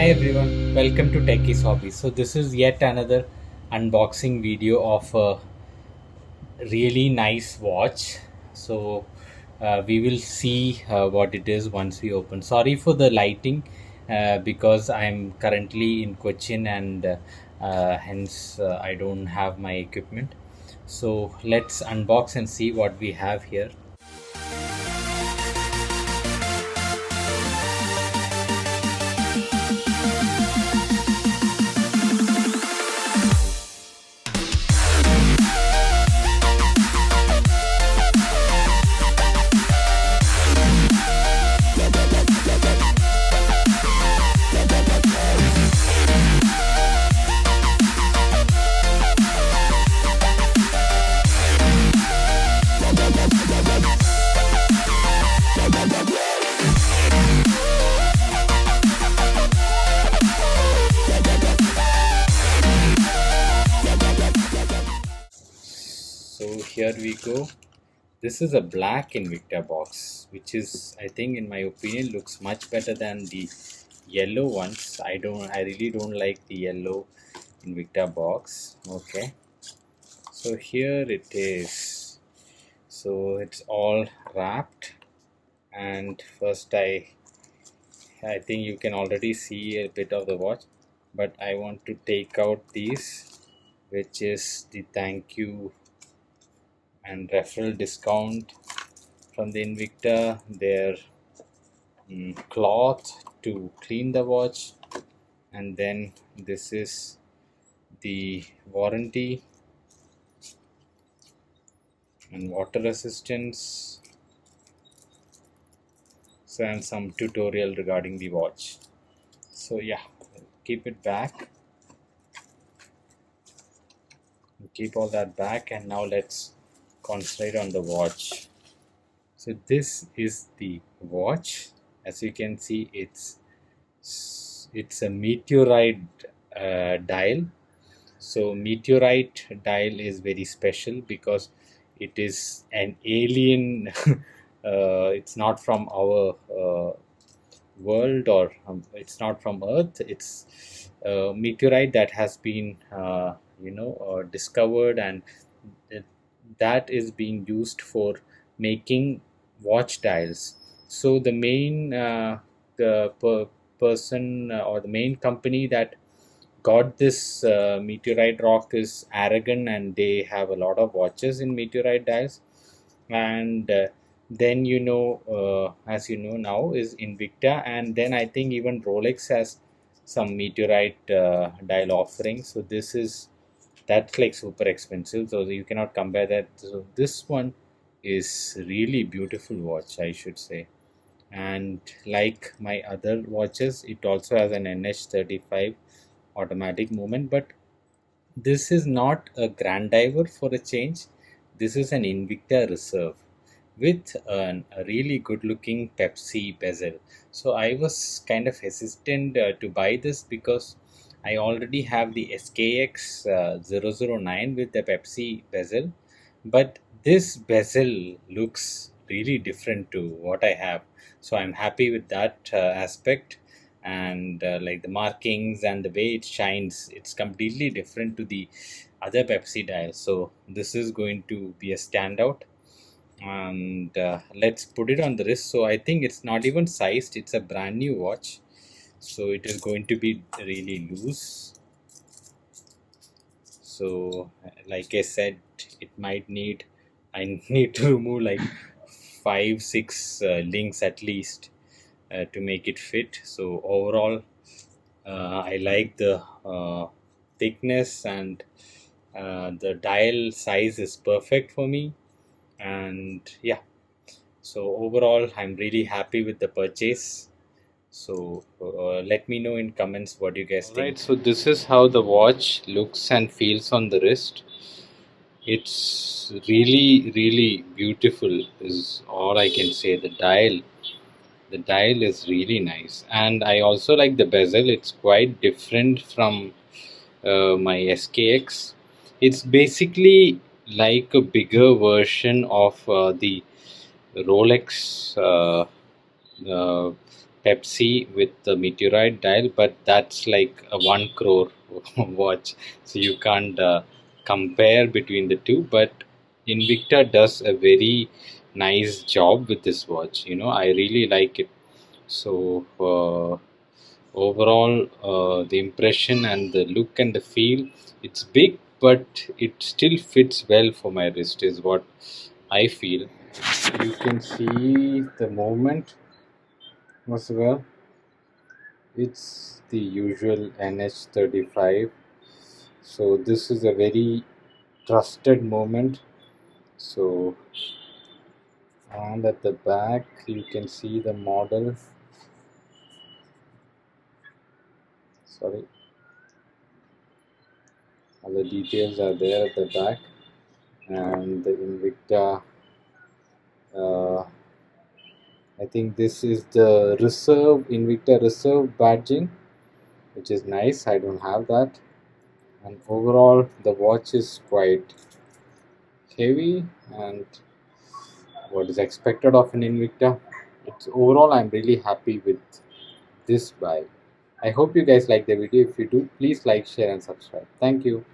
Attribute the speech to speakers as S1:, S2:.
S1: everyone, welcome to Techies Hobbies. So this is yet another unboxing video of a really nice watch. So we will see what it is once we open. Sorry for the lighting because I'm currently in Cochin and hence I don't have my equipment. So let's unbox and see what we have here. So here we go. This is a black Invicta box, which is, I think, in my opinion, looks much better than the yellow ones. I really don't like the yellow Invicta box. Okay, so here it is. So it's all wrapped, and first I think you can already see a bit of the watch, but I want to take out these, which is the thank you and referral discount from the Invicta, their cloth to clean the watch, and then this is the warranty and water resistance, so and some tutorial regarding the watch. So yeah, keep it back, keep all that back, and now let's concentrate on the watch. So this is the watch. As you can see, it's a Meteorite dial. So Meteorite dial is very special because it is an alien. It's not from our world, or it's not from Earth. It's a meteorite that has been discovered, and it, that is being used for making watch dials. So the main person or the main company that got this meteorite rock is Aragon, and they have a lot of watches in meteorite dials. And then as you know now, is Invicta, and then I think even Rolex has some meteorite dial offerings. So that's like super expensive, so you cannot compare that. So this one is really beautiful watch, I should say. And like my other watches, it also has an NH35 automatic movement, but this is not a grand diver for a change. This is an Invicta Reserve with a really good looking Pepsi Bezel. So I was kind of hesitant to buy this because I already have the SKX 009 with the Pepsi Bezel, but this bezel looks really different to what I have. So I'm happy with that aspect, and like the markings and the way it shines, it's completely different to the other Pepsi dials. So this is going to be a standout, and let's put it on the wrist. So I think it's not even sized, it's a brand new watch, so it is going to be really loose. So like I said, it might need I need to remove like 5-6 links at least to make it fit. So overall, I like the thickness, and the dial size is perfect for me. And yeah, so overall I'm really happy with the purchase. So let me know in comments what you guys think. Alright, so this is how the watch looks and feels on the wrist. It's really beautiful is all I can say. The dial is really nice, and I also like the bezel. It's quite different from my SKX. It's basically like a bigger version of the Rolex uh, Pepsi with the Meteorite dial, but that's like a 1 crore watch, so you can't compare between the two. But Invicta does a very nice job with this watch. I really like it. So overall, the impression and the look and the feel, it's big, but it still fits well for my wrist, is what I feel. You can see the movement as well. It's the usual NH35. So this is a very trusted movement. So, and at the back you can see the model. Sorry, all the details are there at the back. And the Invicta, uh, I think this is the Reserve, Invicta Reserve badging, which is nice. I don't have that. And overall the watch is quite heavy and what is expected of an Invicta. It's overall, I'm really happy with this buy. I hope you guys like the video. If you do, please like, share and subscribe. Thank you.